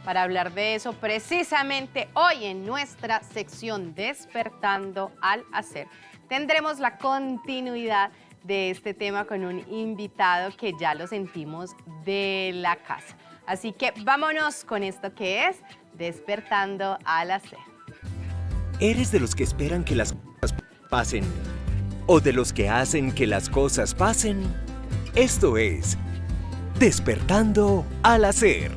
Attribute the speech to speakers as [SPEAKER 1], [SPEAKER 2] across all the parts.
[SPEAKER 1] para hablar de eso precisamente hoy en nuestra sección Despertando al Hacer. Tendremos la continuidad de este tema con un invitado que ya lo sentimos de la casa. Así que vámonos con esto que es Despertando al Hacer.
[SPEAKER 2] ¿Eres de los que esperan que las cosas pasen o de los que hacen que las cosas pasen? Esto es Despertando al Hacer.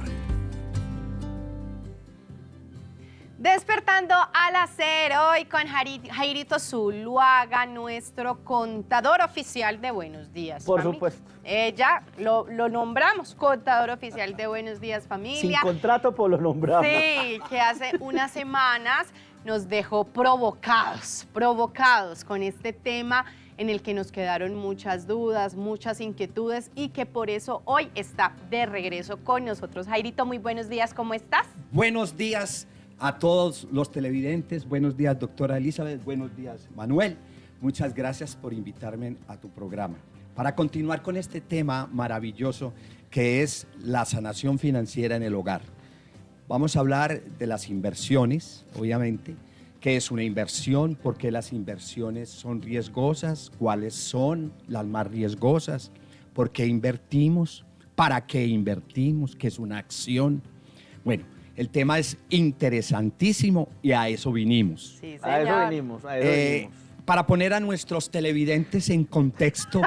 [SPEAKER 1] Despertando al Hacer hoy con Jairito Zuluaga, nuestro contador oficial de Buenos Días
[SPEAKER 3] Por
[SPEAKER 1] Familia.
[SPEAKER 3] supuesto.
[SPEAKER 1] Ya lo nombramos contador oficial de Buenos Días Familia.
[SPEAKER 3] Sin contrato, pues lo nombramos.
[SPEAKER 1] Sí, que hace unas semanas nos dejó provocados con este tema en el que nos quedaron muchas dudas, muchas inquietudes y que por eso hoy está de regreso con nosotros. Jairito, muy buenos días, ¿cómo estás?
[SPEAKER 4] Buenos días a todos los televidentes, buenos días doctora Elizabeth, buenos días Manuel, muchas gracias por invitarme a tu programa. Para continuar con este tema maravilloso que es la sanación financiera en el hogar. Vamos a hablar de las inversiones, obviamente, qué es una inversión, por qué las inversiones son riesgosas, cuáles son las más riesgosas, por qué invertimos, para qué invertimos, qué es una acción. Bueno, el tema es interesantísimo y a eso vinimos.
[SPEAKER 1] Sí, señor.
[SPEAKER 3] A eso venimos, a eso venimos.
[SPEAKER 4] Para poner a nuestros televidentes en contexto,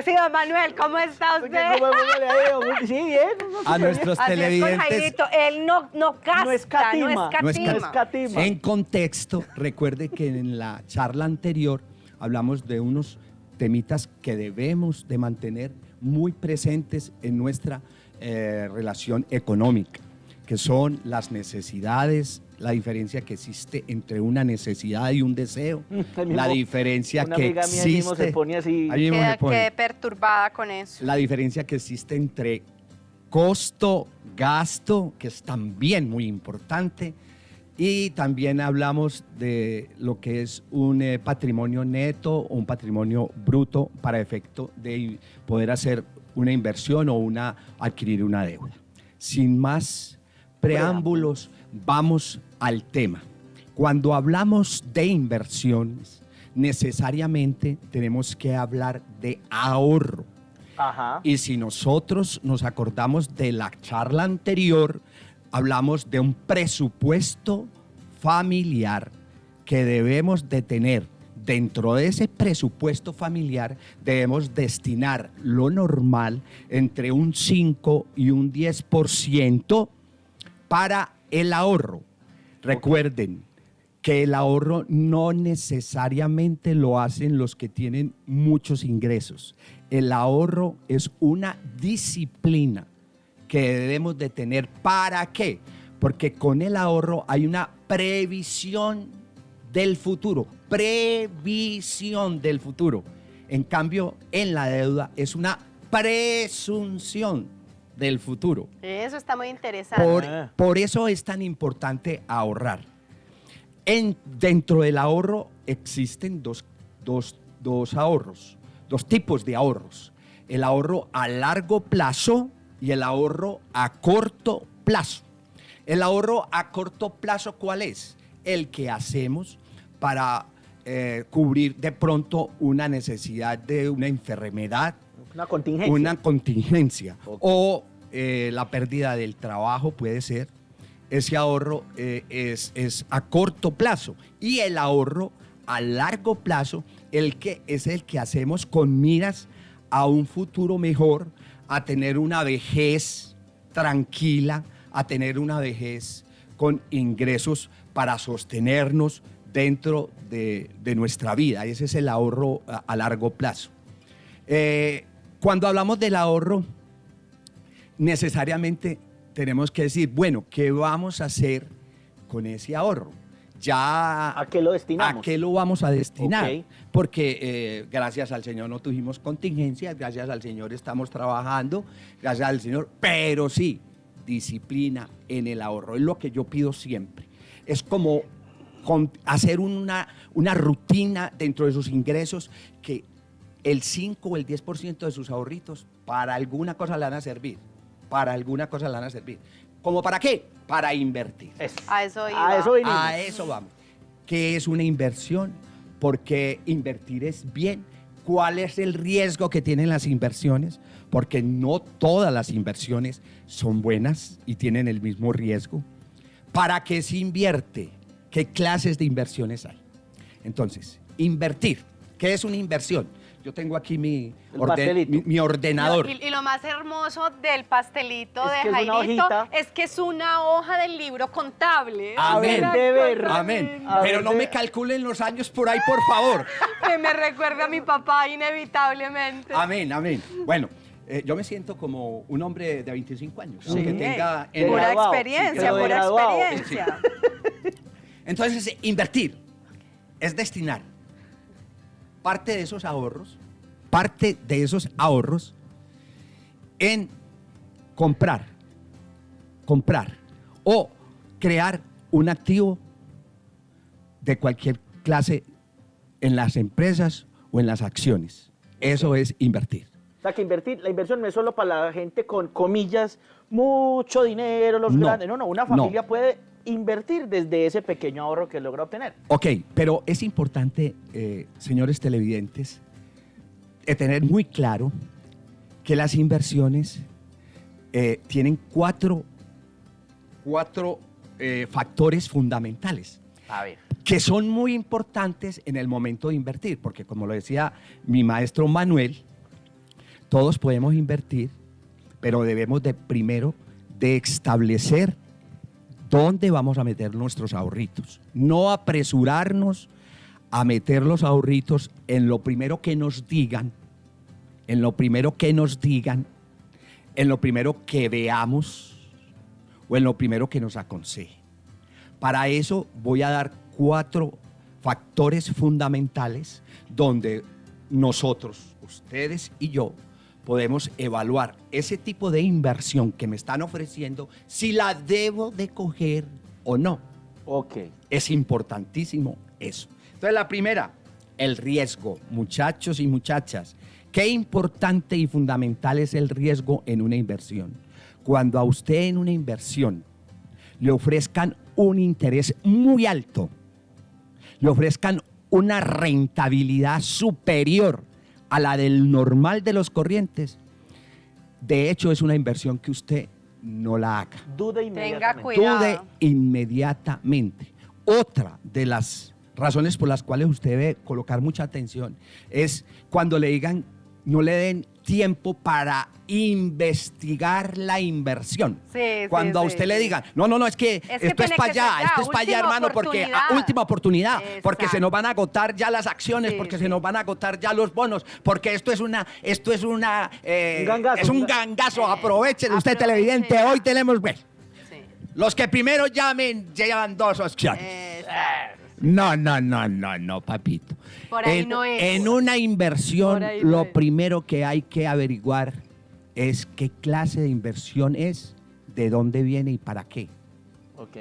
[SPEAKER 1] Sí, don Manuel, ¿cómo está usted?
[SPEAKER 3] ¿Cómo le ha ido? Sí, bien.
[SPEAKER 4] a nuestros
[SPEAKER 1] Así es con
[SPEAKER 4] televidentes
[SPEAKER 1] Jairito, él no gasta,
[SPEAKER 3] No escatima.
[SPEAKER 1] no escatima.
[SPEAKER 3] escatima.
[SPEAKER 4] en contexto, recuerde que en la charla anterior hablamos de unos temitas que debemos de mantener muy presentes en nuestra relación económica, que son las necesidades, la diferencia que existe entre una necesidad y un deseo, la diferencia
[SPEAKER 3] Una
[SPEAKER 4] que
[SPEAKER 3] amiga mía ahí mismo
[SPEAKER 4] existe,
[SPEAKER 3] se pone así.
[SPEAKER 4] ahí mismo se pone.
[SPEAKER 1] Quedé perturbada con eso.
[SPEAKER 4] La diferencia que existe entre costo, gasto, que es también muy importante, y también hablamos de lo que es un patrimonio neto o un patrimonio bruto para efecto de poder hacer una inversión o adquirir una deuda. Sin más preámbulos, vamos al tema. Cuando hablamos de inversiones, necesariamente tenemos que hablar de ahorro.
[SPEAKER 3] Ajá.
[SPEAKER 4] Y si nosotros nos acordamos de la charla anterior, hablamos de un presupuesto familiar que debemos de tener. Dentro de ese presupuesto familiar debemos destinar lo normal entre un 5 y un 10% para el ahorro. Recuerden que el ahorro no necesariamente lo hacen los que tienen muchos ingresos. El ahorro es una disciplina que debemos de tener. ¿Para qué? Porque con el ahorro hay una previsión del futuro. Previsión del futuro. En cambio, en la deuda es una presunción del futuro.
[SPEAKER 1] Eso está muy interesante.
[SPEAKER 4] Por eso es tan importante ahorrar. Dentro del ahorro existen dos ahorros, dos tipos de ahorros. El ahorro a largo plazo y el ahorro a corto plazo. El ahorro a corto plazo, ¿cuál es? El que hacemos para cubrir de pronto una necesidad de una enfermedad,
[SPEAKER 3] Una contingencia.
[SPEAKER 4] una contingencia,
[SPEAKER 3] Ok.
[SPEAKER 4] o la pérdida del trabajo puede ser. Ese ahorro es a corto plazo, y el ahorro a largo plazo es el que hacemos con miras a un futuro mejor, a tener una vejez tranquila, a tener una vejez con ingresos para sostenernos dentro de nuestra vida. Ese es el ahorro a largo plazo. Cuando hablamos del ahorro, necesariamente tenemos que decir, bueno, ¿qué vamos a hacer con ese ahorro?
[SPEAKER 3] ¿A qué lo destinamos?
[SPEAKER 4] ¿A qué lo vamos a destinar?
[SPEAKER 3] Ok.
[SPEAKER 4] Porque gracias al Señor no tuvimos contingencias, gracias al Señor estamos trabajando, gracias al Señor, pero sí, disciplina en el ahorro. Es lo que yo pido siempre. Es como hacer una rutina dentro de sus ingresos, que el 5 o el 10% de sus ahorritos para alguna cosa le van a servir. para alguna cosa le van a servir. ¿Cómo para qué? Para invertir.
[SPEAKER 1] A eso iba.
[SPEAKER 3] A eso vinimos.
[SPEAKER 4] A eso vamos. ¿Qué es una inversión? Porque invertir es bien. ¿Cuál es el riesgo que tienen las inversiones? Porque no todas las inversiones son buenas y tienen el mismo riesgo. ¿Para qué se invierte? ¿Qué clases de inversiones hay? Entonces, invertir. ¿Qué es una inversión? Yo tengo aquí mi ordenador.
[SPEAKER 1] Y lo más hermoso del pastelito
[SPEAKER 3] Es
[SPEAKER 1] de
[SPEAKER 3] que es una
[SPEAKER 1] Jairito
[SPEAKER 3] hojita.
[SPEAKER 1] es que es una hoja del libro contable.
[SPEAKER 4] Amén.
[SPEAKER 3] A ver, de ver.
[SPEAKER 4] Amén.
[SPEAKER 3] A ver,
[SPEAKER 4] Pero no me calculen los años por ahí, por favor.
[SPEAKER 1] Que me recuerda a mi papá inevitablemente.
[SPEAKER 4] Amén, amén. Bueno, yo me siento como un hombre de 25 años.
[SPEAKER 3] Sí.
[SPEAKER 4] Aunque tenga...
[SPEAKER 3] De
[SPEAKER 1] Pura
[SPEAKER 3] graduado,
[SPEAKER 1] experiencia,
[SPEAKER 3] pero de
[SPEAKER 1] pura
[SPEAKER 3] graduado.
[SPEAKER 1] experiencia.
[SPEAKER 4] Entonces, invertir es destinar parte de esos ahorros en comprar o crear un activo de cualquier clase en las empresas o en las acciones. Eso es invertir.
[SPEAKER 3] O sea, que la inversión no es solo para la gente con comillas, mucho dinero, los
[SPEAKER 4] No,
[SPEAKER 3] grandes. No, una familia puede invertir desde ese pequeño ahorro que logra obtener.
[SPEAKER 4] Ok, pero es importante, señores televidentes, tener muy claro que las inversiones tienen cuatro factores fundamentales
[SPEAKER 3] A ver.
[SPEAKER 4] que son muy importantes en el momento de invertir, porque como lo decía mi maestro Manuel, todos podemos invertir, pero debemos primero de establecer dónde vamos a meter nuestros ahorritos. No apresurarnos a meter los ahorritos en lo primero que nos digan, en lo primero que veamos o en lo primero que nos aconseje. Para eso voy a dar 4 factores fundamentales donde nosotros, ustedes y yo, podemos evaluar ese tipo de inversión que me están ofreciendo, si la debo de coger o no.
[SPEAKER 3] Ok.
[SPEAKER 4] Es importantísimo eso. Entonces, la primera, el riesgo. Muchachos y muchachas, qué importante y fundamental es el riesgo en una inversión. Cuando a usted en una inversión le ofrezcan un interés muy alto, le ofrezcan una rentabilidad superior a la del normal de los corrientes, de hecho es una inversión que usted no la haga.
[SPEAKER 3] Dude
[SPEAKER 1] Tenga
[SPEAKER 3] inmediatamente.
[SPEAKER 1] cuidado.
[SPEAKER 4] Dude inmediatamente. Otra de las razones por las cuales usted debe colocar mucha atención es cuando le digan, no le den tiempo para investigar la inversión.
[SPEAKER 1] Sí,
[SPEAKER 4] Cuando a
[SPEAKER 1] sí,
[SPEAKER 4] usted
[SPEAKER 1] sí.
[SPEAKER 4] le digan, no, es que
[SPEAKER 1] Es que
[SPEAKER 4] esto es
[SPEAKER 1] tiene
[SPEAKER 4] para
[SPEAKER 1] que
[SPEAKER 4] allá,
[SPEAKER 1] ser ya,
[SPEAKER 4] esto es para allá,
[SPEAKER 1] última
[SPEAKER 4] hermano, porque
[SPEAKER 1] oportunidad.
[SPEAKER 4] última oportunidad, porque
[SPEAKER 1] Exacto.
[SPEAKER 4] se nos van a agotar ya las acciones,
[SPEAKER 1] Sí,
[SPEAKER 4] porque
[SPEAKER 1] sí.
[SPEAKER 4] se nos van a agotar ya los bonos, porque esto es un
[SPEAKER 3] gangazo.
[SPEAKER 4] es un gangazo. Aprovechen usted,
[SPEAKER 1] aprovechen.
[SPEAKER 4] televidente, hoy tenemos, bueno,
[SPEAKER 1] Sí.
[SPEAKER 4] los que primero llamen llevan 2 opciones.
[SPEAKER 1] Exacto.
[SPEAKER 4] No, papito.
[SPEAKER 1] Por ahí no es.
[SPEAKER 4] En una inversión,
[SPEAKER 1] Por ahí no
[SPEAKER 4] lo
[SPEAKER 1] es.
[SPEAKER 4] primero que hay que averiguar es qué clase de inversión es, de dónde viene y para qué.
[SPEAKER 3] Ok.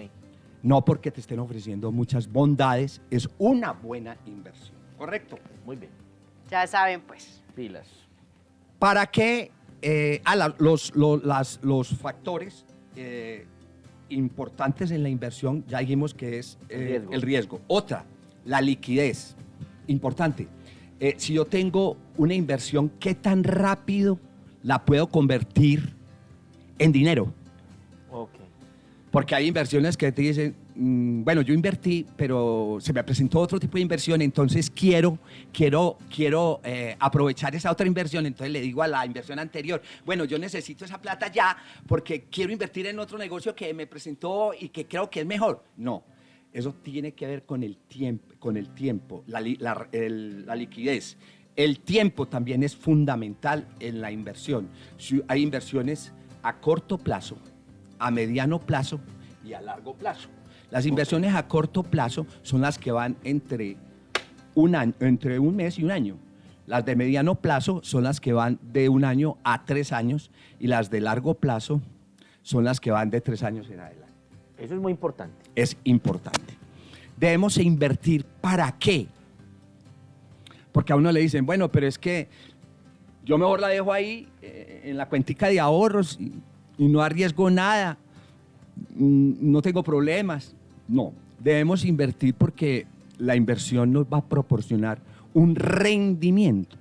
[SPEAKER 4] No porque te estén ofreciendo muchas bondades, es una buena inversión. ¿Correcto?
[SPEAKER 3] Muy bien.
[SPEAKER 1] Ya saben, pues.
[SPEAKER 3] Pilas.
[SPEAKER 4] ¿Para qué? Los factores importantes en la inversión, ya dijimos que es el riesgo. Otra, la liquidez. Importante. Si yo tengo una inversión, ¿qué tan rápido la puedo convertir en dinero?
[SPEAKER 3] Ok.
[SPEAKER 4] Porque hay inversiones que te dicen, bueno, yo invertí, pero se me presentó otro tipo de inversión, entonces quiero aprovechar esa otra inversión. Entonces le digo a la inversión anterior, bueno, yo necesito esa plata ya porque quiero invertir en otro negocio que me presentó y que creo que es mejor. No, eso tiene que ver con el tiempo, la liquidez. El tiempo también es fundamental en la inversión. Hay inversiones a corto plazo, a mediano plazo y a largo plazo. Las inversiones a corto plazo son las que van entre un mes y un año. Las de mediano plazo son las que van de 1 año a 3 años y las de largo plazo son las que van de 3 años en adelante.
[SPEAKER 3] Eso es muy importante.
[SPEAKER 4] Es importante. Debemos invertir ¿para qué? Porque a uno le dicen, bueno, pero es que yo mejor la dejo ahí en la cuentica de ahorros. y no arriesgo nada, no tengo problemas. No, debemos invertir porque la inversión nos va a proporcionar un rendimiento.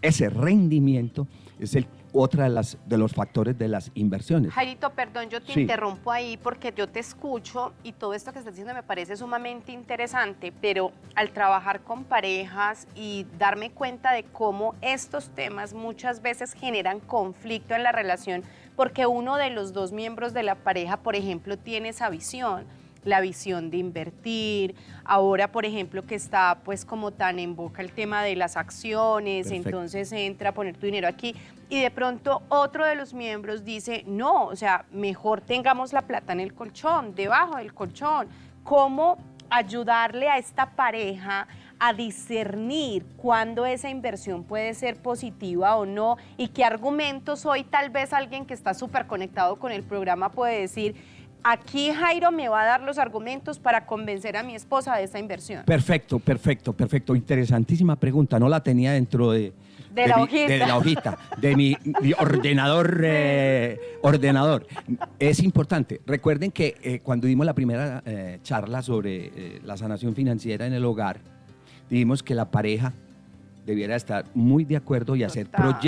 [SPEAKER 4] Ese rendimiento es otra de los factores de las inversiones.
[SPEAKER 1] Jairito, perdón, yo te
[SPEAKER 4] Sí.
[SPEAKER 1] interrumpo ahí porque yo te escucho y todo esto que estás diciendo me parece sumamente interesante, pero al trabajar con parejas y darme cuenta de cómo estos temas muchas veces generan conflicto en la relación, porque uno de los dos miembros de la pareja, por ejemplo, tiene esa visión, la visión de invertir, ahora por ejemplo que está pues como tan en boca el tema de las acciones,
[SPEAKER 4] Perfecto.
[SPEAKER 1] entonces entra a poner tu dinero aquí y de pronto otro de los miembros dice, no, o sea, mejor tengamos la plata en el colchón, debajo del colchón. ¿Cómo ayudarle a esta pareja a discernir cuándo esa inversión puede ser positiva o no? Y qué argumentos hoy tal vez alguien que está súper conectado con el programa puede decir, aquí Jairo me va a dar los argumentos para convencer a mi esposa de esta inversión.
[SPEAKER 4] Perfecto, perfecto, perfecto. Interesantísima pregunta. No la tenía dentro de
[SPEAKER 1] la hojita.
[SPEAKER 4] de la hojita, de mi ordenador. Es importante. Recuerden que cuando dimos la primera charla sobre la sanación financiera en el hogar, dijimos que la pareja debiera estar muy de acuerdo y hacer
[SPEAKER 1] Total.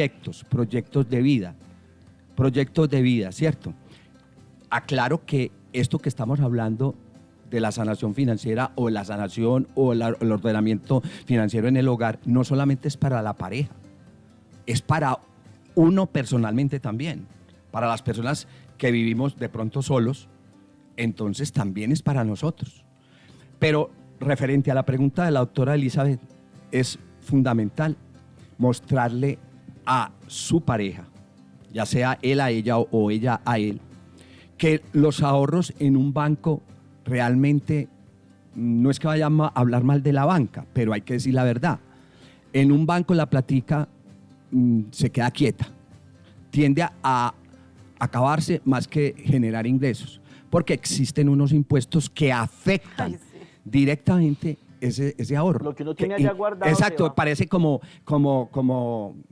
[SPEAKER 4] proyectos de vida, ¿cierto? Aclaro que esto que estamos hablando de la sanación financiera o la sanación o el ordenamiento financiero en el hogar no solamente es para la pareja, es para uno personalmente también, para las personas que vivimos de pronto solos, entonces también es para nosotros. Pero referente a la pregunta de la doctora Elizabeth, es fundamental mostrarle a su pareja, ya sea él a ella o ella a él, que los ahorros en un banco realmente no es que vaya a hablar mal de la banca, pero hay que decir la verdad. En un banco la platica se queda quieta, tiende a acabarse más que generar ingresos, porque existen unos impuestos que afectan
[SPEAKER 1] Ay, sí.
[SPEAKER 4] directamente ese ahorro.
[SPEAKER 3] Lo que uno tiene allá guardado
[SPEAKER 4] Exacto,
[SPEAKER 3] se va.
[SPEAKER 4] parece como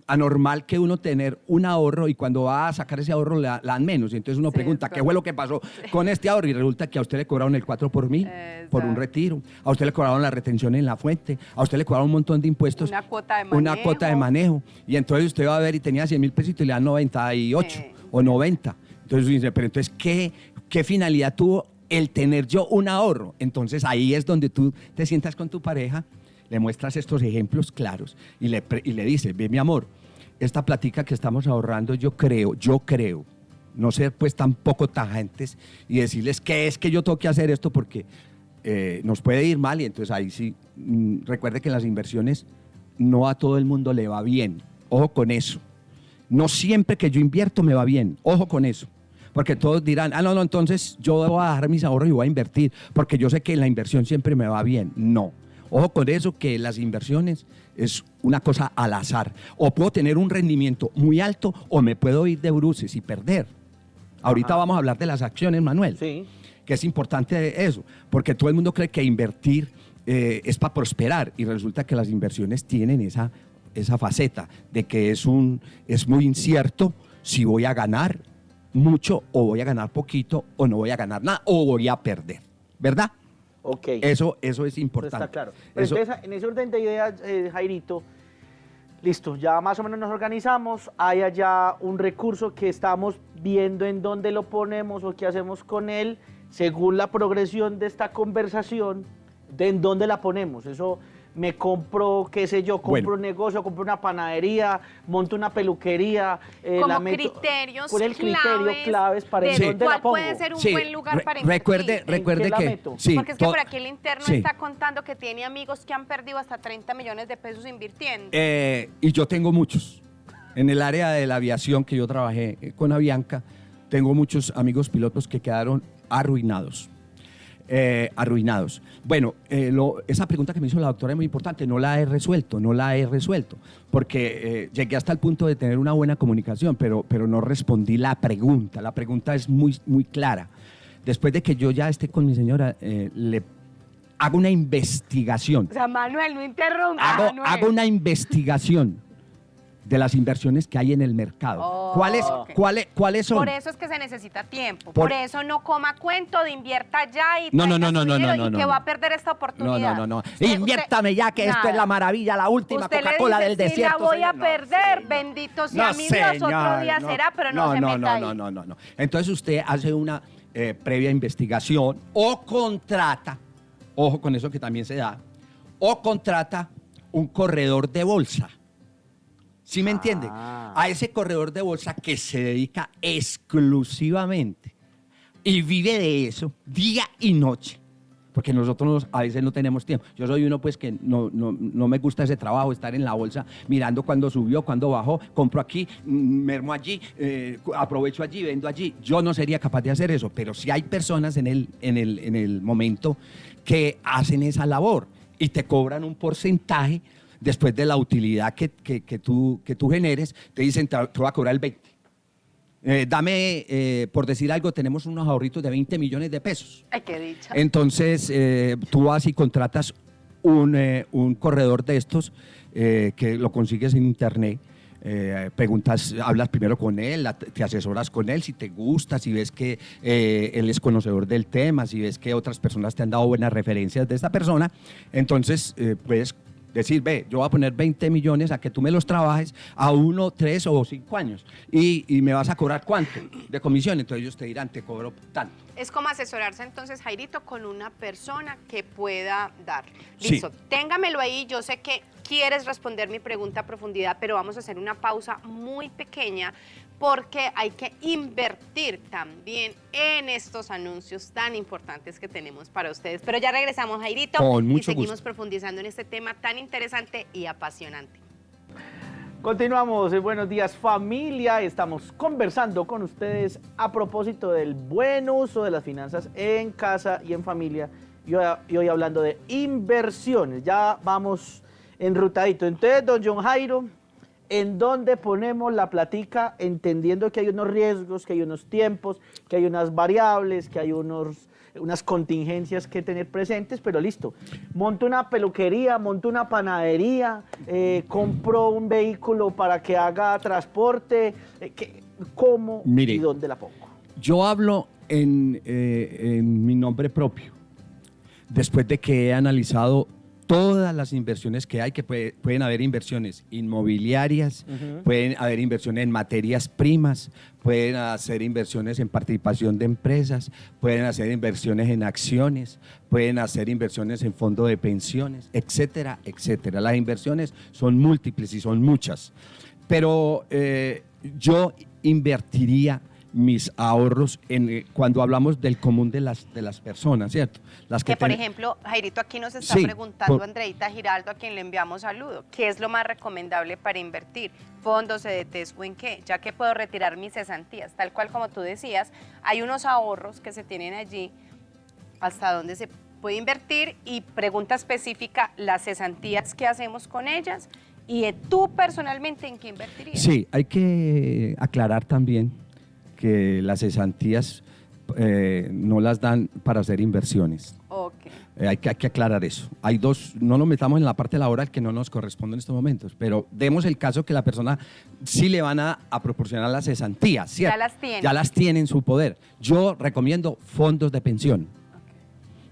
[SPEAKER 4] anormal que uno tener un ahorro y cuando va a sacar ese ahorro le dan menos. Y entonces uno
[SPEAKER 1] Sí,
[SPEAKER 4] pregunta, ¿qué fue lo que pasó con este ahorro? Y resulta que a usted le cobraron el 4 por mil por un
[SPEAKER 1] Exacto.
[SPEAKER 4] retiro, a usted le cobraron la retención en la fuente, a usted le cobraron un montón de impuestos.
[SPEAKER 1] Una cuota de
[SPEAKER 4] Una
[SPEAKER 1] manejo.
[SPEAKER 4] cuota de manejo. Y entonces usted va a ver y tenía 100 mil pesitos y le dan 98
[SPEAKER 1] Sí.
[SPEAKER 4] o 90. Entonces dice, pero entonces, ¿qué finalidad tuvo el tener yo un ahorro? Entonces ahí es donde tú te sientas con tu pareja, le muestras estos ejemplos claros y le dices, ve mi amor, esta platica que estamos ahorrando yo creo, no ser pues tampoco tajantes y decirles que es que yo tengo que hacer esto porque nos puede ir mal y entonces ahí sí, recuerde que en las inversiones no a todo el mundo le va bien, ojo con eso. No siempre que yo invierto me va bien, ojo con eso. Porque todos dirán, no, entonces yo voy a dejar mis ahorros y voy a invertir, porque yo sé que la inversión siempre me va bien. No. Ojo con eso, que las inversiones es una cosa al azar. O puedo tener un rendimiento muy alto o me puedo ir de bruces y perder. Ahorita
[SPEAKER 3] Ajá.
[SPEAKER 4] vamos a hablar de las acciones, Manuel.
[SPEAKER 3] Sí.
[SPEAKER 4] Que es importante eso, porque todo el mundo cree que invertir es para prosperar y resulta que las inversiones tienen esa faceta de que es muy incierto si voy a ganar mucho o voy a ganar poquito o no voy a ganar nada o voy a perder, ¿verdad?
[SPEAKER 3] Ok.
[SPEAKER 4] Eso es
[SPEAKER 3] Eso
[SPEAKER 4] importante.
[SPEAKER 3] está claro. Pero
[SPEAKER 4] Eso-
[SPEAKER 3] entonces, en ese orden de ideas, Jairito, listo, ya más o menos nos organizamos, hay allá un recurso que estamos viendo en dónde lo ponemos o qué hacemos con él, según la progresión de esta conversación, de en dónde la ponemos. Eso me compro, qué sé yo, compro
[SPEAKER 4] Bueno.
[SPEAKER 3] un negocio, compro una panadería, monto una peluquería.
[SPEAKER 1] Como
[SPEAKER 3] la meto-
[SPEAKER 1] criterios
[SPEAKER 3] ¿Cuál es el criterio claves para
[SPEAKER 1] de
[SPEAKER 3] en dónde
[SPEAKER 1] cuál
[SPEAKER 3] la pongo?
[SPEAKER 1] puede ser un
[SPEAKER 4] Sí,
[SPEAKER 1] buen lugar para
[SPEAKER 4] recuerde,
[SPEAKER 1] invertir.
[SPEAKER 4] recuerde
[SPEAKER 3] qué la
[SPEAKER 4] que
[SPEAKER 3] meto?
[SPEAKER 4] sí,
[SPEAKER 1] Porque es que
[SPEAKER 4] to-
[SPEAKER 1] por aquí el interno
[SPEAKER 4] sí.
[SPEAKER 1] está contando que tiene amigos que han perdido hasta 30 millones de pesos invirtiendo.
[SPEAKER 4] Y yo tengo muchos. En el área de la aviación que yo trabajé con Avianca, tengo muchos amigos pilotos que quedaron arruinados. Bueno, esa pregunta que me hizo la doctora es muy importante, no la he resuelto, porque llegué hasta el punto de tener una buena comunicación, pero no respondí la pregunta. La pregunta es muy, muy clara. Después de que yo ya esté con mi señora, le hago una investigación.
[SPEAKER 1] O sea, Manuel, no interrumpa, Manuel.
[SPEAKER 4] Hago una investigación de las inversiones que hay en el mercado.
[SPEAKER 1] Oh,
[SPEAKER 4] ¿Cuáles,
[SPEAKER 1] ok.
[SPEAKER 4] cuáles son?
[SPEAKER 1] Por eso es que se necesita tiempo.
[SPEAKER 4] Por-
[SPEAKER 1] Por eso no coma cuento de invierta ya y
[SPEAKER 4] No, no,
[SPEAKER 1] traiga
[SPEAKER 4] no,
[SPEAKER 1] su
[SPEAKER 4] no,
[SPEAKER 1] dinero
[SPEAKER 4] no,
[SPEAKER 1] y
[SPEAKER 4] no,
[SPEAKER 1] que
[SPEAKER 4] no.
[SPEAKER 1] va a perder esta oportunidad.
[SPEAKER 4] No.
[SPEAKER 1] Usted-
[SPEAKER 4] Inviértame ya, que esto
[SPEAKER 1] nada.
[SPEAKER 4] es la maravilla, la última
[SPEAKER 1] Usted le
[SPEAKER 4] Coca-Cola
[SPEAKER 1] dice,
[SPEAKER 4] del desierto.
[SPEAKER 1] sí, la voy a
[SPEAKER 4] señor.
[SPEAKER 1] perder,
[SPEAKER 4] señor.
[SPEAKER 1] bendito sea mi Dios, otro día será, pero no se meta ahí.
[SPEAKER 4] No. Entonces usted hace una previa investigación o contrata, ojo con eso que también se da, o contrata un corredor de bolsa. ¿Sí me entiende? A ese corredor de bolsa que se dedica exclusivamente y vive de eso día y noche. Porque nosotros a veces no tenemos tiempo. Yo soy uno pues que no me gusta ese trabajo, estar en la bolsa mirando cuándo subió, cuándo bajó, compro aquí, mermo allí, aprovecho allí, vendo allí. Yo no sería capaz de hacer eso, pero sí hay personas en el momento que hacen esa labor y te cobran un porcentaje después de la utilidad que tú generes. Te dicen, te voy a cobrar el 20%. Por decir algo, tenemos unos ahorritos de 20 millones de pesos.
[SPEAKER 1] Ay, qué dicha.
[SPEAKER 4] Entonces, tú vas y contratas un corredor de estos que lo consigues en internet. Preguntas, hablas primero con él, te asesoras con él, si te gusta, si ves que él es conocedor del tema, si ves que otras personas te han dado buenas referencias de esta persona. Entonces, puedes decir, ve, yo voy a poner 20 millones a que tú me los trabajes a 1, 3 o 5 años y me vas a cobrar ¿cuánto de comisión? Entonces ellos te dirán, te cobro tanto.
[SPEAKER 1] Es como asesorarse entonces, Jairito, con una persona que pueda dar.
[SPEAKER 4] Sí.
[SPEAKER 1] Listo, téngamelo ahí. Yo sé que quieres responder mi pregunta a profundidad, pero vamos a hacer una pausa muy pequeña porque hay que invertir también en estos anuncios tan importantes que tenemos para ustedes. Pero ya regresamos, Jairito,
[SPEAKER 4] Con
[SPEAKER 1] y
[SPEAKER 4] mucho
[SPEAKER 1] seguimos
[SPEAKER 4] gusto.
[SPEAKER 1] profundizando en este tema tan interesante y apasionante.
[SPEAKER 3] Continuamos en Buenos Días Familia, estamos conversando con ustedes a propósito del buen uso de las finanzas en casa y en familia y hoy hablando de inversiones, ya vamos enrutadito. Entonces, don John Jairo, ¿en dónde ponemos la platica entendiendo que hay unos riesgos, que hay unos tiempos, que hay unas variables, que hay unas contingencias que tener presentes, pero listo? Monto una peluquería, monto una panadería, compro un vehículo para que haga transporte, ¿cómo
[SPEAKER 4] Mire,
[SPEAKER 3] y dónde la pongo?
[SPEAKER 4] Yo hablo en mi nombre propio, después de que he analizado todas las inversiones que hay, que pueden haber inversiones inmobiliarias, pueden haber inversiones en materias primas, pueden hacer inversiones en participación de empresas, pueden hacer inversiones en acciones, pueden hacer inversiones en fondo de pensiones, etcétera, etcétera. Las inversiones son múltiples y son muchas, pero yo invertiría mis ahorros cuando hablamos del común de las personas, ¿cierto? Las
[SPEAKER 1] Que por
[SPEAKER 4] ten-
[SPEAKER 1] ejemplo, Jairito aquí nos está
[SPEAKER 4] Sí,
[SPEAKER 1] preguntando
[SPEAKER 4] por-
[SPEAKER 1] Andreita Giraldo, a quien le enviamos saludo, ¿qué es lo más recomendable para invertir? ¿Fondos, CDTs o en qué? Ya que puedo retirar mis cesantías, tal cual como tú decías, hay unos ahorros que se tienen allí, hasta dónde se puede invertir y pregunta específica, las cesantías, ¿qué hacemos con ellas? Y tú personalmente, ¿en qué invertirías?
[SPEAKER 4] Sí, hay que aclarar también que las cesantías no las dan para hacer inversiones.
[SPEAKER 1] Ok.
[SPEAKER 4] Hay que aclarar eso. Hay dos, no nos metamos en la parte laboral que no nos corresponde en estos momentos, pero demos el caso que la persona sí le van a proporcionar las cesantías, ¿cierto?
[SPEAKER 1] Ya las tiene.
[SPEAKER 4] Ya las tiene en su poder. Yo recomiendo fondos de pensión.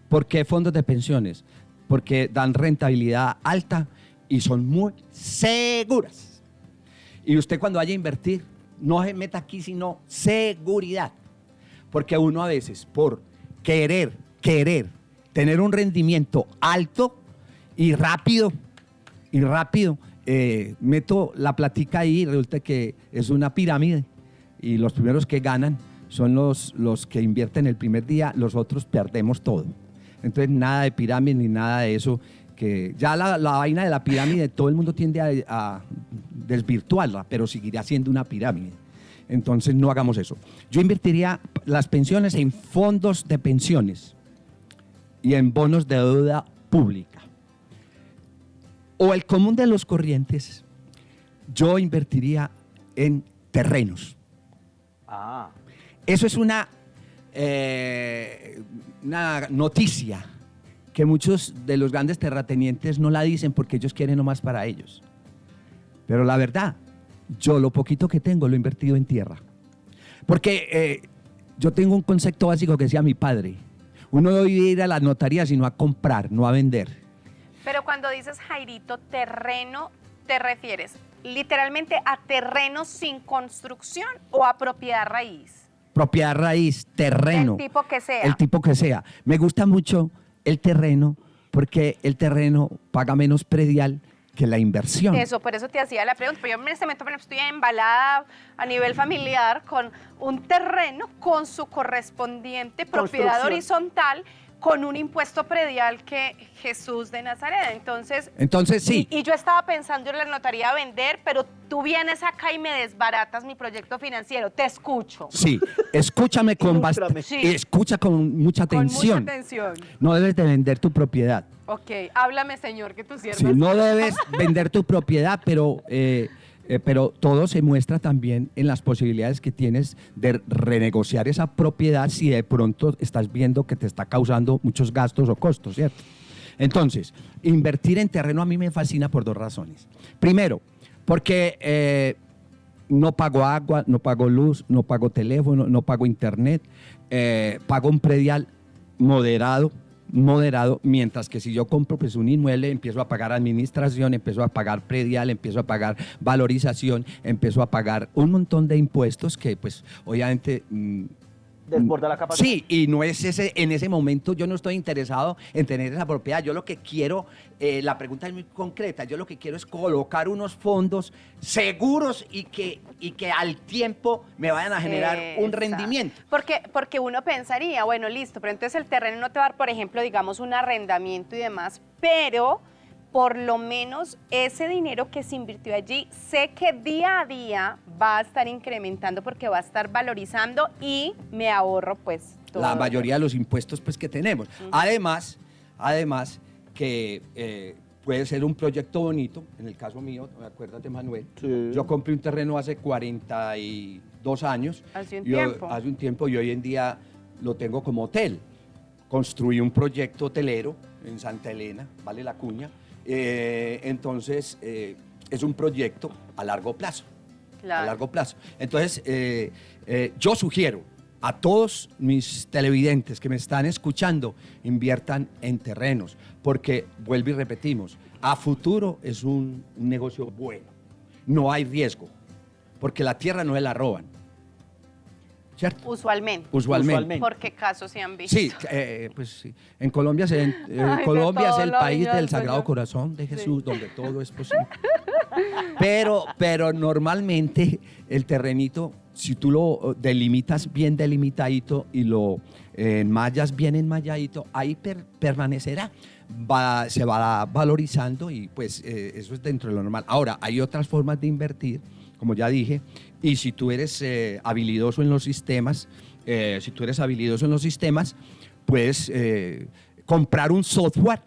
[SPEAKER 4] ¿Por qué fondos de pensiones? Porque dan rentabilidad alta y son muy seguras. Y usted cuando vaya a invertir, no se meta aquí sino seguridad. Porque uno a veces por querer tener un rendimiento alto y rápido, meto la platica ahí y resulta que es una pirámide y los primeros que ganan son los que invierten el primer día, los otros perdemos todo. Entonces nada de pirámide ni nada de eso, que ya la vaina de la pirámide todo el mundo tiende a desvirtuarla, pero seguirá siendo una pirámide. Entonces no hagamos eso. Yo invertiría las pensiones en fondos de pensiones y en bonos de deuda pública. O el común de los corrientes, yo invertiría en terrenos.
[SPEAKER 3] Ah,
[SPEAKER 4] Eso es una noticia que muchos de los grandes terratenientes no la dicen porque ellos quieren nomás para ellos. Pero la verdad yo lo poquito que tengo lo he invertido en tierra. Porque yo tengo un concepto básico que decía mi padre. Uno no debe ir a la notaría sino a comprar, no a vender.
[SPEAKER 1] Pero cuando dices, Jairito, terreno, ¿te refieres literalmente a terreno sin construcción o a propiedad raíz?
[SPEAKER 4] Propiedad raíz, terreno.
[SPEAKER 1] El tipo que sea.
[SPEAKER 4] El tipo que sea. Me gusta mucho el terreno porque el terreno paga menos predial que la inversión.
[SPEAKER 1] Eso, por eso te hacía la pregunta. Pero yo en este momento, por ejemplo, estoy embalada a nivel familiar con un terreno con su correspondiente propiedad
[SPEAKER 3] Construcción.
[SPEAKER 1] horizontal, con un impuesto predial que Jesús de Nazaret.
[SPEAKER 4] Entonces sí.
[SPEAKER 1] Y yo estaba pensando en la notaría vender, pero tú vienes acá y me desbaratas mi proyecto financiero. Te escucho.
[SPEAKER 4] Sí, escúchame con
[SPEAKER 3] Ilústrame.
[SPEAKER 1] Sí.
[SPEAKER 4] escucha con mucha
[SPEAKER 1] Con
[SPEAKER 4] atención.
[SPEAKER 1] mucha atención.
[SPEAKER 4] No debes de vender tu propiedad.
[SPEAKER 1] Ok, háblame, Señor, que tu sierva
[SPEAKER 4] Sí, no debes vender tu propiedad, pero todo se muestra también en las posibilidades que tienes de renegociar esa propiedad si de pronto estás viendo que te está causando muchos gastos o costos, ¿cierto? Entonces, invertir en terreno a mí me fascina por dos razones. Primero, porque no pago agua, no pago luz, no pago teléfono, no pago internet, pago un predial moderado, mientras que si yo compro pues un inmueble, empiezo a pagar administración, empiezo a pagar predial, empiezo a pagar valorización, empiezo a pagar un montón de impuestos que pues obviamente
[SPEAKER 3] Desborda la capacidad.
[SPEAKER 4] sí, y no es en ese momento yo no estoy interesado en tener esa propiedad. Yo lo que quiero, la pregunta es muy concreta, yo lo que quiero es colocar unos fondos seguros y que al tiempo me vayan a generar un
[SPEAKER 1] Exacto.
[SPEAKER 4] rendimiento.
[SPEAKER 1] Porque uno pensaría, bueno, listo, pero entonces el terreno no te va a dar, por ejemplo, digamos, un arrendamiento y demás, pero por lo menos ese dinero que se invirtió allí, sé que día a día va a estar incrementando porque va a estar valorizando y me ahorro pues todo.
[SPEAKER 4] La mayoría de los impuestos pues que tenemos. Además que puede ser un proyecto bonito, en el caso mío, acuérdate Manuel,
[SPEAKER 3] Sí.
[SPEAKER 4] yo compré un terreno hace 42 años.
[SPEAKER 1] Hace un
[SPEAKER 4] Yo-
[SPEAKER 1] tiempo.
[SPEAKER 4] Hace un tiempo y hoy en día lo tengo como hotel. Construí un proyecto hotelero en Santa Elena, vale la cuña. Entonces, es un proyecto a largo plazo.
[SPEAKER 1] Claro.
[SPEAKER 4] A largo plazo. Entonces, yo sugiero a todos mis televidentes que me están escuchando, inviertan en terrenos, porque, vuelvo y repetimos, a futuro es un negocio bueno. No hay riesgo, porque la tierra no se la roban. ¿Cierto?
[SPEAKER 1] Usualmente.
[SPEAKER 4] Usualmente.
[SPEAKER 1] Porque casos se han visto.
[SPEAKER 4] Sí, pues sí. En Colombia,
[SPEAKER 1] de
[SPEAKER 4] Colombia es
[SPEAKER 1] todo
[SPEAKER 4] el
[SPEAKER 1] lo
[SPEAKER 4] país
[SPEAKER 1] viña
[SPEAKER 4] del
[SPEAKER 1] del
[SPEAKER 4] Sagrado
[SPEAKER 1] Señor.
[SPEAKER 4] Corazón de Jesús, donde todo es posible. Pero normalmente el terrenito, si tú lo delimitas bien delimitadito y lo enmallas bien enmalladito, ahí permanecerá. Se va valorizando y pues eso es dentro de lo normal. Ahora, hay otras formas de invertir, como ya dije, y si tú eres habilidoso en los sistemas, puedes comprar un software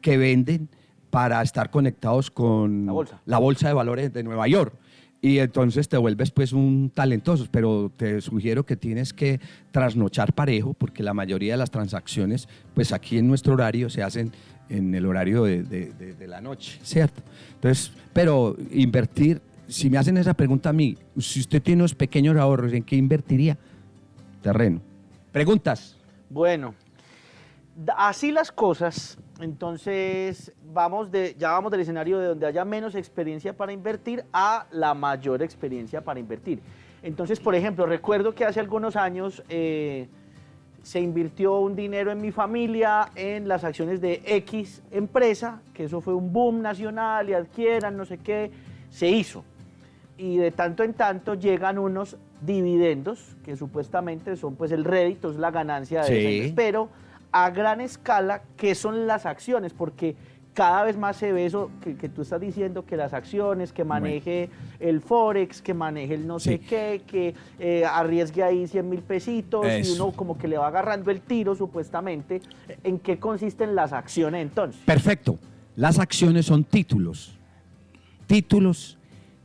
[SPEAKER 4] que venden para estar conectados con
[SPEAKER 3] La bolsa.
[SPEAKER 4] de valores de Nueva York. Y entonces te vuelves pues un talentoso, pero te sugiero que tienes que trasnochar parejo, porque la mayoría de las transacciones, pues aquí en nuestro horario se hacen en el horario de la noche, ¿cierto? Entonces, pero invertir, si me hacen esa pregunta a mí, si usted tiene unos pequeños ahorros, ¿en qué invertiría? Terreno. ¿Preguntas?
[SPEAKER 3] Bueno, así las cosas, entonces ya vamos del escenario de donde haya menos experiencia para invertir a la mayor experiencia para invertir. Entonces, por ejemplo, recuerdo que hace algunos años se invirtió un dinero en mi familia en las acciones de X empresa, que eso fue un boom nacional y adquieran, no sé qué, se hizo. Y de tanto en tanto llegan unos dividendos, que supuestamente son pues el rédito, es la ganancia de
[SPEAKER 4] Sí.
[SPEAKER 3] esa empresa, pero a gran escala, ¿qué son las acciones? Porque cada vez más se ve eso que tú estás diciendo, que las acciones, que maneje el Forex, que maneje el no sé
[SPEAKER 4] Sí.
[SPEAKER 3] qué, que arriesgue ahí 100.000 pesitos y
[SPEAKER 4] Eso.
[SPEAKER 3] uno como que le va agarrando el tiro supuestamente. ¿En qué consisten las acciones entonces?
[SPEAKER 4] Perfecto. Las acciones son títulos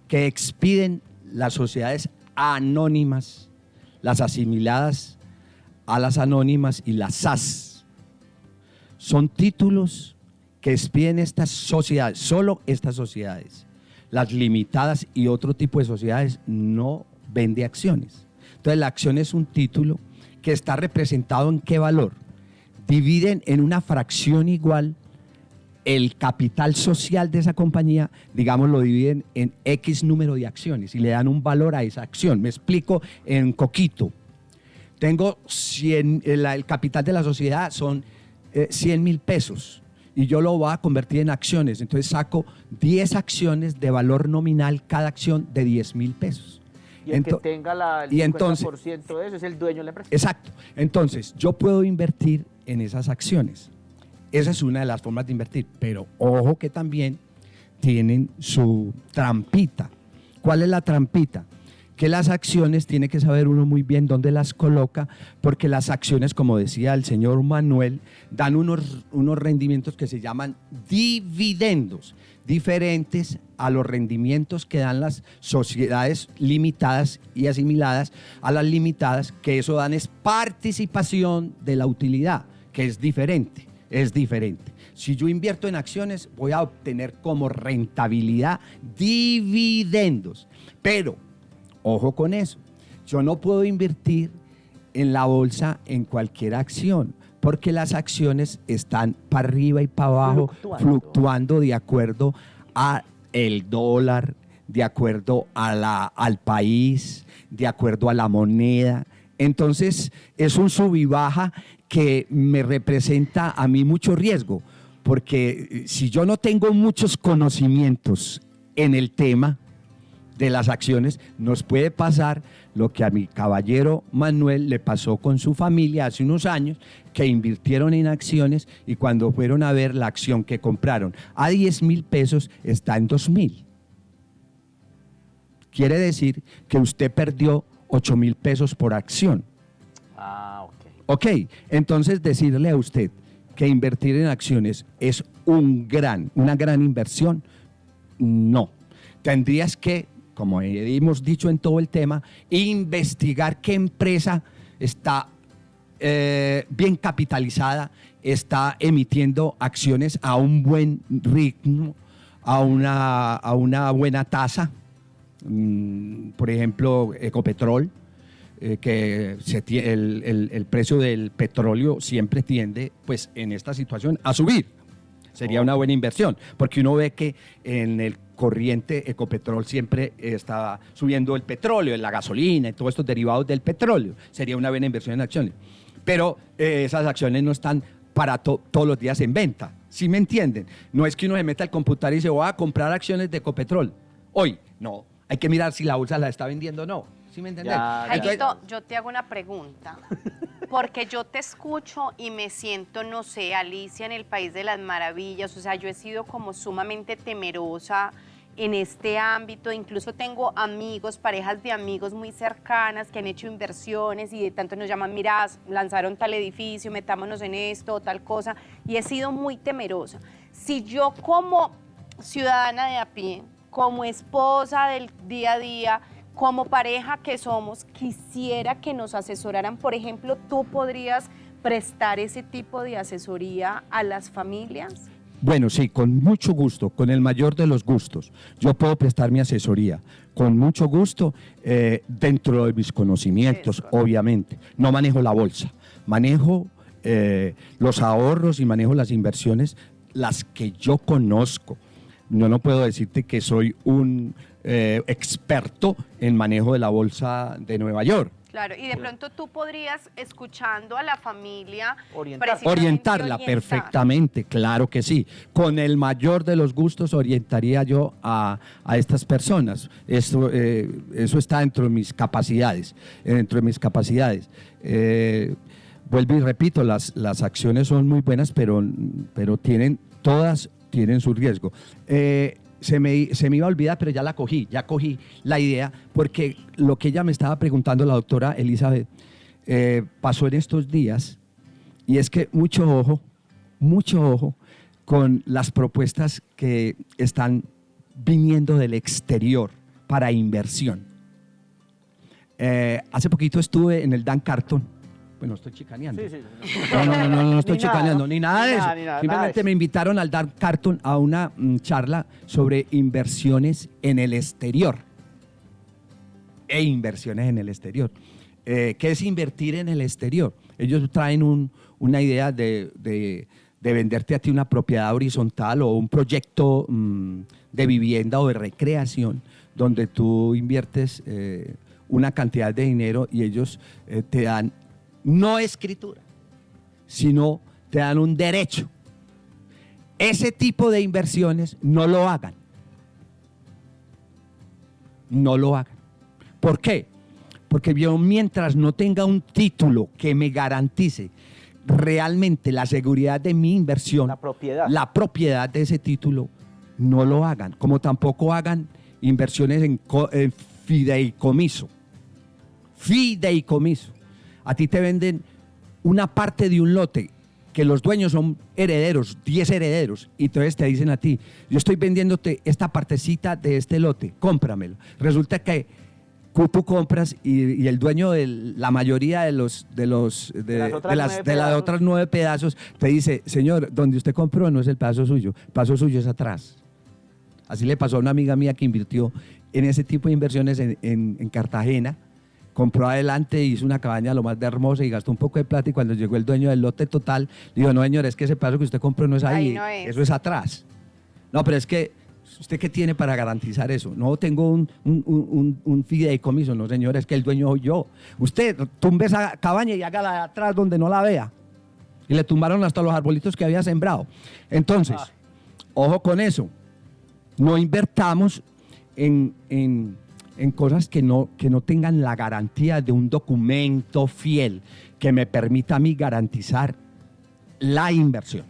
[SPEAKER 4] que expiden las sociedades anónimas, las asimiladas a las anónimas y las SAS. Son títulos que expiden estas sociedades, solo estas sociedades. las limitadas y otro tipo de sociedades no vende acciones. Entonces la acción es un título que está representado en qué valor. Dividen en una fracción igual el capital social de esa compañía, digamos, lo dividen en X número de acciones y le dan un valor a esa acción. Me explico en Coquito. Tengo 100, el capital de la sociedad son 100.000 pesos y yo lo voy a convertir en acciones. Entonces saco 10 acciones de valor nominal, cada acción de 10.000 pesos.
[SPEAKER 3] Y el que tenga el 50% de eso es el dueño de la empresa.
[SPEAKER 4] Exacto. Entonces, yo puedo invertir en esas acciones. Esa es una de las formas de invertir, pero ojo que también tienen su trampita. ¿Cuál es la trampita? Que las acciones tiene que saber uno muy bien dónde las coloca, porque las acciones, como decía el señor Manuel, dan unos rendimientos que se llaman dividendos, diferentes a los rendimientos que dan las sociedades limitadas y asimiladas a las limitadas, que eso dan es participación de la utilidad, que es diferente. Es diferente. Si yo invierto en acciones, voy a obtener como rentabilidad dividendos. Pero, ojo con eso, yo no puedo invertir en la bolsa en cualquier acción, porque las acciones están para arriba y para abajo, fluctuando de acuerdo a el dólar, de acuerdo a al país, de acuerdo a la moneda. Entonces, es un sub y baja que me representa a mí mucho riesgo, porque si yo no tengo muchos conocimientos en el tema de las acciones, nos puede pasar lo que a mi caballero Manuel le pasó con su familia hace unos años, que invirtieron en acciones y cuando fueron a ver la acción que compraron a 10.000 pesos está en 2.000. Quiere decir que usted perdió 8.000 pesos por acción.
[SPEAKER 3] Ah, ok.
[SPEAKER 4] Ok, entonces decirle a usted que invertir en acciones es una gran inversión, no. Tendrías que, como hemos dicho en todo el tema, investigar qué empresa está bien capitalizada, está emitiendo acciones a un buen ritmo, a una buena tasa. Por ejemplo, Ecopetrol, que el precio del petróleo siempre tiende, pues en esta situación, a subir. Sería una buena inversión, porque uno ve que en el corriente Ecopetrol siempre está subiendo el petróleo, la gasolina y todos estos derivados del petróleo. Sería una buena inversión en acciones. Pero esas acciones no están para todos los días en venta. ¿Sí me entienden? No es que uno se meta al computador y dice, voy a comprar acciones de Ecopetrol. Hoy, no. Hay que mirar si la bolsa la está vendiendo o no. ¿Sí me entienden?
[SPEAKER 1] Jairito, yo te hago una pregunta. Porque yo te escucho y me siento, no sé, Alicia en el País de las Maravillas. O sea, yo he sido como sumamente temerosa en este ámbito. Incluso tengo amigos, parejas de amigos muy cercanas que han hecho inversiones y de tanto nos llaman, mira, lanzaron tal edificio, metámonos en esto, tal cosa. Y he sido muy temerosa. Si yo como ciudadana de a pie, como esposa del día a día, como pareja que somos, quisiera que nos asesoraran. Por ejemplo, ¿tú podrías prestar ese tipo de asesoría a las familias?
[SPEAKER 4] Bueno, sí, con mucho gusto, con el mayor de los gustos. Yo puedo prestar mi asesoría con mucho gusto dentro de mis conocimientos, obviamente. No manejo la bolsa, manejo los ahorros y manejo las inversiones, las que yo conozco. No puedo decirte que soy un experto en manejo de la bolsa de Nueva York.
[SPEAKER 1] Claro, y de pronto tú podrías, escuchando a la familia,
[SPEAKER 4] orientarla perfectamente, claro que sí. Con el mayor de los gustos orientaría yo a estas personas. Eso está dentro de mis capacidades. Vuelvo y repito, las acciones son muy buenas, pero todas tienen su riesgo. Se me iba a olvidar, pero ya cogí la idea, porque lo que ella me estaba preguntando, la doctora Elizabeth, pasó en estos días, y es que mucho ojo con las propuestas que están viniendo del exterior para inversión. Hace poquito estuve en el Dan Carton, Bueno, estoy chicaneando.
[SPEAKER 3] Sí, sí.
[SPEAKER 4] No estoy
[SPEAKER 3] Ni nada,
[SPEAKER 4] chicaneando,
[SPEAKER 3] ¿no?
[SPEAKER 4] ni nada
[SPEAKER 3] Ni
[SPEAKER 4] de
[SPEAKER 3] nada,
[SPEAKER 4] eso.
[SPEAKER 3] ni nada,
[SPEAKER 4] Simplemente
[SPEAKER 3] nada de
[SPEAKER 4] me
[SPEAKER 3] eso.
[SPEAKER 4] invitaron al Dark Cartoon a una charla sobre inversiones en el exterior. E inversiones en el exterior. ¿Qué es invertir en el exterior? Ellos traen una idea de venderte a ti una propiedad horizontal o un proyecto de vivienda o de recreación donde tú inviertes una cantidad de dinero y ellos te dan no escritura, sino te dan un derecho. Ese tipo de inversiones no lo hagan. No lo hagan. ¿Por qué? Porque yo mientras no tenga un título que me garantice realmente la seguridad de mi inversión, la propiedad de ese título, no lo hagan. Como tampoco hagan inversiones en fideicomiso. Fideicomiso. A ti te venden una parte de un lote que los dueños son herederos, 10 herederos, y entonces te dicen a ti, yo estoy vendiéndote esta partecita de este lote, cómpramelo. Resulta que tú compras y el dueño de la mayoría de las otras 9 pedazos te dice, señor, donde usted compró no es el pedazo suyo, el pedazo suyo es atrás. Así le pasó a una amiga mía que invirtió en ese tipo de inversiones en Cartagena, compró adelante, hizo una cabaña lo más de hermosa y gastó un poco de plata y cuando llegó el dueño del lote total, le dijo, no señor, es que ese pedazo que usted compró no es ahí,
[SPEAKER 1] no es.
[SPEAKER 4] Eso es atrás. No, pero es que ¿usted qué tiene para garantizar eso? No, tengo un fideicomiso. No, señor, es que el dueño soy yo. Usted tumbe esa cabaña y hágala de atrás donde no la vea. Y le tumbaron hasta los arbolitos que había sembrado. Entonces, ojo con eso. No invertamos en cosas que no tengan la garantía de un documento fiel que me permita a mí garantizar la inversión.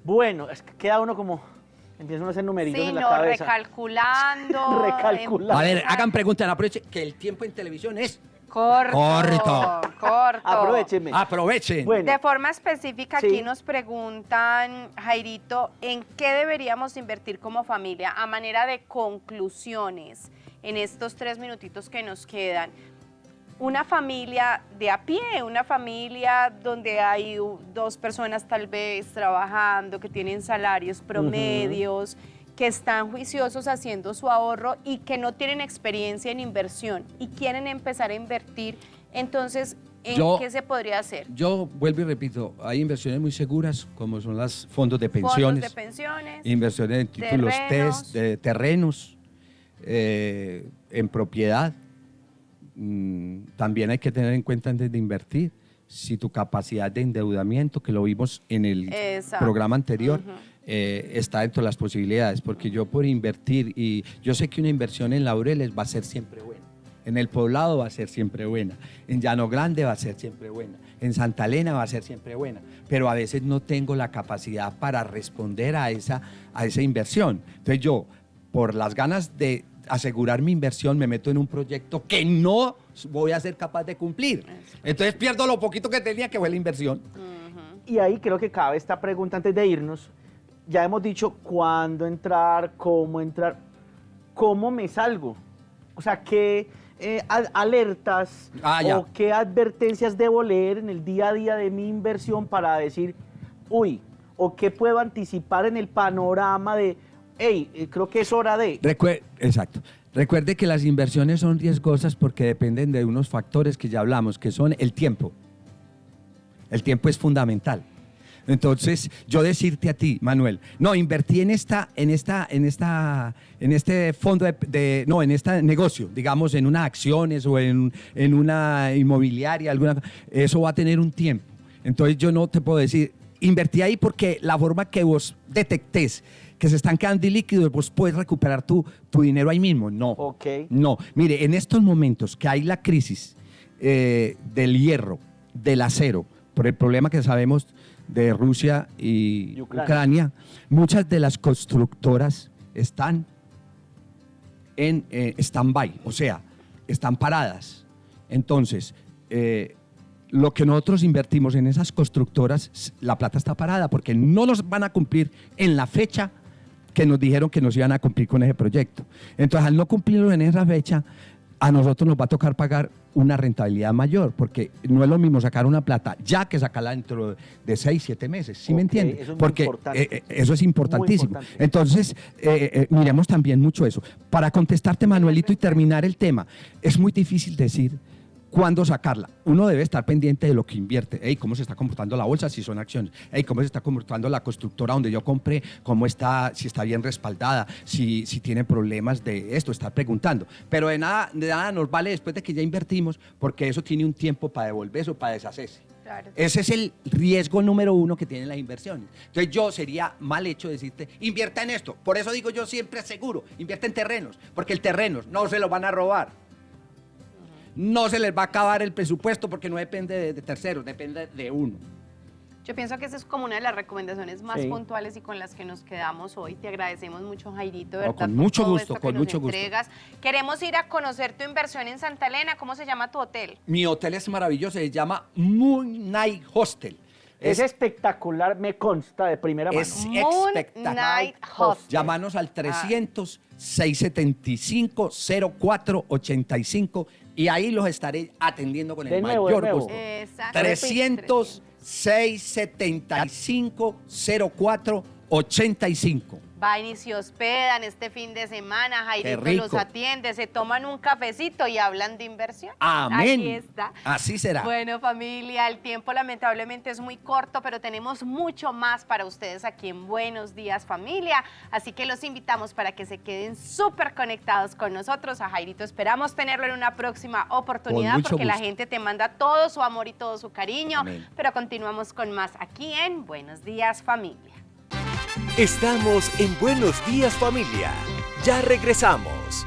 [SPEAKER 3] Bueno, es que queda uno como... Empiezan a hacer numeritos
[SPEAKER 1] Sí,
[SPEAKER 3] en la
[SPEAKER 1] no,
[SPEAKER 3] cabeza.
[SPEAKER 1] recalculando.
[SPEAKER 3] Recalculando.
[SPEAKER 4] A ver, hagan preguntas, aproveche que el tiempo en televisión es
[SPEAKER 1] Corto.
[SPEAKER 4] Corto.
[SPEAKER 3] Aprovecheme.
[SPEAKER 4] Aprovechen.
[SPEAKER 3] Bueno,
[SPEAKER 1] De forma específica,
[SPEAKER 3] Sí.
[SPEAKER 1] aquí nos preguntan, Jairito, ¿en qué deberíamos invertir como familia a manera de conclusiones en estos 3 minutitos que nos quedan? Una familia de a pie, una familia donde hay 2 personas tal vez trabajando, que tienen salarios promedios, que están juiciosos haciendo su ahorro y que no tienen experiencia en inversión y quieren empezar a invertir, entonces, ¿en qué se podría hacer?
[SPEAKER 4] Yo vuelvo y repito, hay inversiones muy seguras, como son los fondos de pensiones,
[SPEAKER 1] Fondos de pensiones,
[SPEAKER 4] inversiones en títulos
[SPEAKER 1] terrenos.
[SPEAKER 4] de terrenos, en propiedad. También hay que tener en cuenta antes de invertir si tu capacidad de endeudamiento, que lo vimos en el
[SPEAKER 1] Exacto.
[SPEAKER 4] programa anterior, está dentro de las posibilidades, porque yo por invertir, y yo sé que una inversión en Laureles va a ser siempre buena, en El Poblado va a ser siempre buena, en Llano Grande va a ser siempre buena, en Santa Elena va a ser siempre buena, pero a veces no tengo la capacidad para responder a esa inversión. Entonces yo, por las ganas de asegurar mi inversión, me meto en un proyecto que no voy a ser capaz de cumplir. Entonces pierdo lo poquito que tenía, que fue la inversión.
[SPEAKER 3] y ahí creo que cabe esta pregunta antes de irnos. Ya hemos dicho cuándo entrar, cómo me salgo. O sea, qué alertas o qué advertencias debo leer en el día a día de mi inversión para decir, uy, o qué puedo anticipar en el panorama de, hey, creo que es hora de...
[SPEAKER 4] Exacto. Recuerde que las inversiones son riesgosas porque dependen de unos factores que ya hablamos, que son el tiempo. El tiempo es fundamental. Entonces, yo decirte a ti, Manuel, no, invertí en este fondo en este negocio, digamos, en unas acciones o en una inmobiliaria, eso va a tener un tiempo. Entonces, yo no te puedo decir, invertí ahí porque la forma que vos detectes que se están quedando ilíquidos, vos puedes recuperar tu dinero ahí mismo. No.
[SPEAKER 3] Ok.
[SPEAKER 4] No. Mire, en estos momentos que hay la crisis del hierro, del acero, por el problema que sabemos de Rusia y Ucrania, muchas de las constructoras están en stand-by, o sea, están paradas. Entonces, lo que nosotros invertimos en esas constructoras, la plata está parada porque no nos van a cumplir en la fecha que nos dijeron que nos iban a cumplir con ese proyecto. Entonces, al no cumplirlo en esa fecha, a nosotros nos va a tocar pagar una rentabilidad mayor, porque no es lo mismo sacar una plata ya que sacarla dentro de 6, 7 meses, ¿sí me
[SPEAKER 3] Ok,
[SPEAKER 4] entiende?
[SPEAKER 3] eso es muy
[SPEAKER 4] Porque
[SPEAKER 3] importante.
[SPEAKER 4] eso es importantísimo.
[SPEAKER 3] Muy importante.
[SPEAKER 4] Entonces, miremos también mucho eso. Para contestarte, Manuelito, y terminar el tema, es muy difícil decir cuándo sacarla. Uno debe estar pendiente de lo que invierte. Ey, ¿cómo se está comportando la bolsa si son acciones? Ey, ¿cómo se está comportando la constructora donde yo compré? ¿Cómo está? Si está bien respaldada, si tiene problemas de esto, estar preguntando. Pero de nada nos vale después de que ya invertimos, porque eso tiene un tiempo para devolverse o para deshacerse.
[SPEAKER 1] Claro.
[SPEAKER 4] Ese es el riesgo número 1 que tienen las inversiones. Entonces yo sería mal hecho decirte, invierta en esto. Por eso digo yo siempre seguro, invierta en terrenos, porque el terreno no se lo van a robar. No se les va a acabar el presupuesto porque no depende de terceros, depende de uno.
[SPEAKER 1] Yo pienso que esa es como una de las recomendaciones más
[SPEAKER 3] Sí.
[SPEAKER 1] puntuales y con las que nos quedamos hoy. Te agradecemos mucho, Jairito, de
[SPEAKER 4] No,
[SPEAKER 1] verdad,
[SPEAKER 4] con
[SPEAKER 1] por
[SPEAKER 4] mucho
[SPEAKER 1] todo
[SPEAKER 4] gusto,
[SPEAKER 1] esto que
[SPEAKER 4] con
[SPEAKER 1] nos
[SPEAKER 4] mucho gusto.
[SPEAKER 1] entregas. Queremos ir a conocer tu inversión en Santa Elena. ¿Cómo se llama tu hotel?
[SPEAKER 4] Mi hotel es maravilloso, se llama Moon Night Hostel.
[SPEAKER 3] Es espectacular, me consta de primera mano.
[SPEAKER 4] Es
[SPEAKER 1] Moon
[SPEAKER 4] espectacular.
[SPEAKER 1] Night Hostel.
[SPEAKER 4] Llámanos al 300-675-0485 y ahí los estaré atendiendo con el
[SPEAKER 3] De nuevo,
[SPEAKER 4] mayor
[SPEAKER 3] de nuevo.
[SPEAKER 4] gusto.
[SPEAKER 1] Exacto.
[SPEAKER 4] 300-675-0485.
[SPEAKER 1] Van y se hospedan este fin de semana, Jairito
[SPEAKER 4] rico.
[SPEAKER 1] los atiende, se toman un cafecito y hablan de inversión.
[SPEAKER 4] Amén.
[SPEAKER 1] Aquí está.
[SPEAKER 4] Así será.
[SPEAKER 1] Bueno, familia, el tiempo lamentablemente es muy corto, pero tenemos mucho más para ustedes aquí en Buenos Días, familia. Así que los invitamos para que se queden súper conectados con nosotros. A Jairito esperamos tenerlo en una próxima oportunidad,
[SPEAKER 4] Con mucho
[SPEAKER 1] porque la
[SPEAKER 4] gusto.
[SPEAKER 1] gente te manda todo su amor y todo su cariño.
[SPEAKER 4] Amén.
[SPEAKER 1] Pero continuamos con más aquí en Buenos Días, familia.
[SPEAKER 2] Estamos en Buenos Días Familia. Ya regresamos.